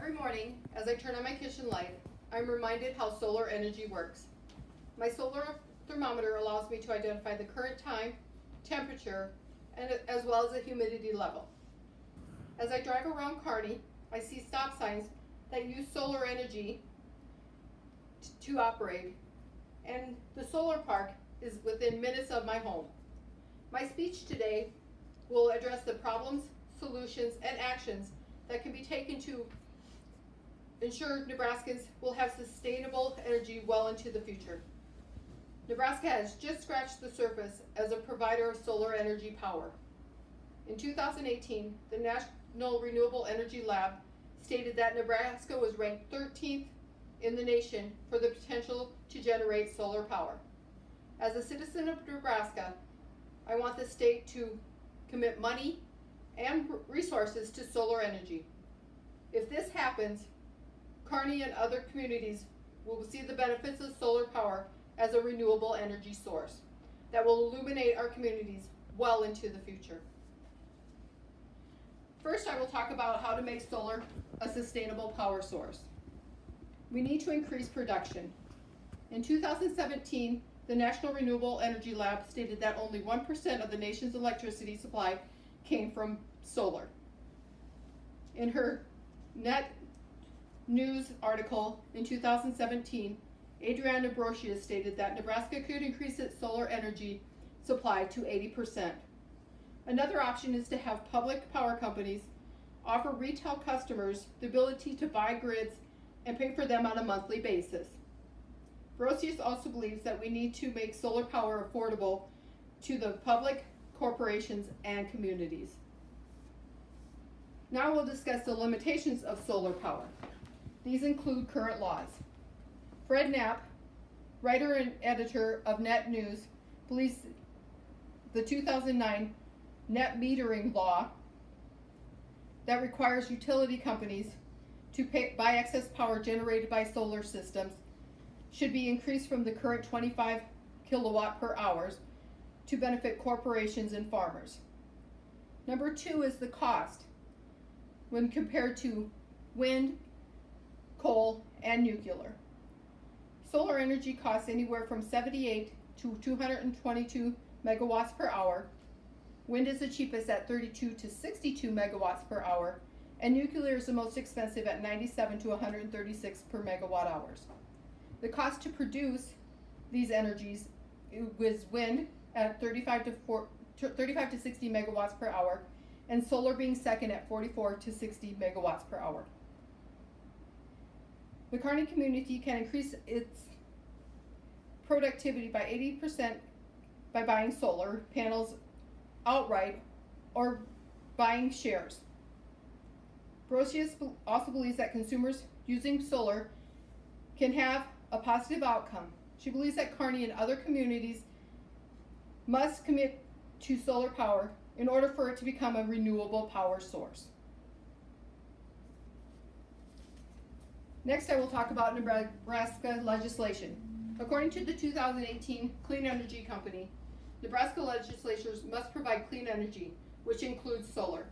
Every morning, as I turn on my kitchen light, I'm reminded how solar energy works. My solar thermometer allows me to identify the current time, temperature, and as well as the humidity level. As I drive around Kearney, I see stop signs that use solar energy to operate, and the solar park is within minutes of my home. My speech today will address the problems, solutions, and actions that can be taken to ensure Nebraskans will have sustainable energy well into the future. Nebraska has just scratched the surface as a provider of solar energy power. In 2018, the National Renewable Energy Lab stated that Nebraska was ranked 13th in the nation for the potential to generate solar power. As a citizen of Nebraska, I want the state to commit money and resources to solar energy. If this happens, Kearney and other communities will see the benefits of solar power as a renewable energy source that will illuminate our communities well into the future. First, I will talk about how to make solar a sustainable power source. We need to increase production. In 2017, the National Renewable Energy Lab stated that only 1% of the nation's electricity supply came from solar. In her Net News article in 2017, Adriana Brocious stated that Nebraska could increase its solar energy supply to 80%. Another option is to have public power companies offer retail customers the ability to buy grids and pay for them on a monthly basis. Brocious also believes that we need to make solar power affordable to the public, corporations, and communities. Now we'll discuss the limitations of solar power. These include current laws. Fred Knapp, writer and editor of Net News, believes the 2009 net metering law that requires utility companies to buy excess power generated by solar systems should be increased from the current 25 kilowatt per hour to benefit corporations and farmers. Number 2 is the cost when compared to wind, coal, and nuclear. Solar energy costs anywhere from 78 to 222 megawatts per hour. Wind is the cheapest at 32 to 62 megawatts per hour, and nuclear is the most expensive at 97 to 136 per megawatt hours. The cost to produce these energies was wind at 35 to 60 megawatts per hour, and solar being second at 44 to 60 megawatts per hour. The Kearney community can increase its productivity by 80% by buying solar panels outright or buying shares. Brocious also believes that consumers using solar can have a positive outcome. She believes that Kearney and other communities must commit to solar power in order for it to become a renewable power source. Next, I will talk about Nebraska legislation. According to the 2018 Clean Energy Company, Nebraska legislatures must provide clean energy, which includes solar,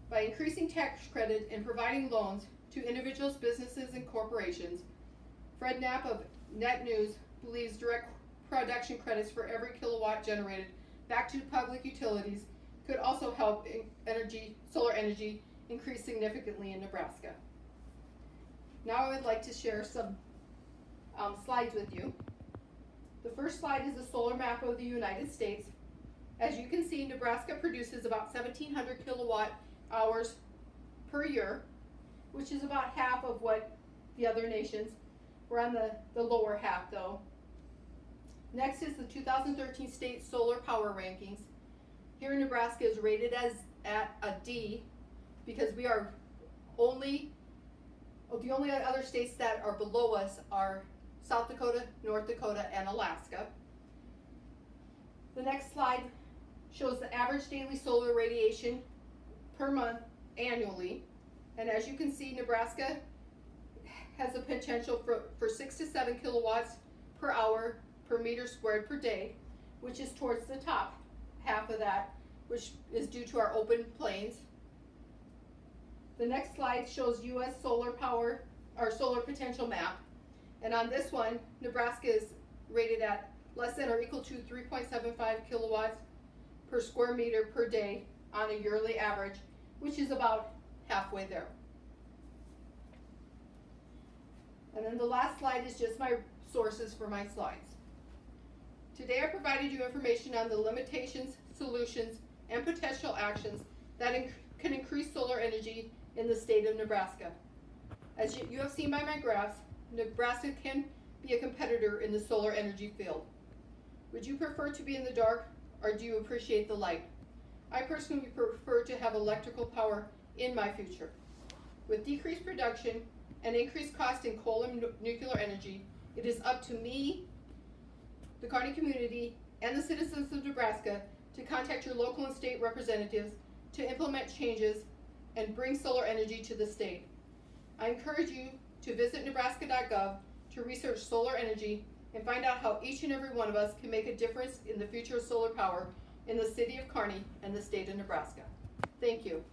by increasing tax credit and providing loans to individuals, businesses, and corporations. Fred Knapp of Net News believes direct production credits for every kilowatt generated back to public utilities could also help solar energy increase significantly in Nebraska. Now I would like to share some slides with you. The first slide is a solar map of the United States. As you can see, Nebraska produces about 1,700 kilowatt hours per year, which is about half of what the other nations. We're on the lower half though. Next is the 2013 state solar power rankings. Here Nebraska is rated as at a D because we are the only other states that are below us are South Dakota, North Dakota, and Alaska. The next slide shows the average daily solar radiation per month annually. And as you can see, Nebraska has the potential for 6 to 7 kilowatts per hour per meter squared per day, which is towards the top half of that, which is due to our open plains. The next slide shows U.S. solar power, or solar potential map. And on this one, Nebraska is rated at less than or equal to 3.75 kilowatts per square meter per day on a yearly average, which is about halfway there. And then the last slide is just my sources for my slides. Today I provided you information on the limitations, solutions, and potential actions that can increase solar energy in the state of Nebraska. As you have seen by my graphs, Nebraska can be a competitor in the solar energy field. Would you prefer to be in the dark, or do you appreciate the light? I personally prefer to have electrical power in my future. With decreased production and increased cost in coal and nuclear energy, it is up to me, the Kearney community, and the citizens of Nebraska to contact your local and state representatives to implement changes and bring solar energy to the state. I encourage you to visit nebraska.gov to research solar energy and find out how each and every one of us can make a difference in the future of solar power in the city of Kearney and the state of Nebraska. Thank you.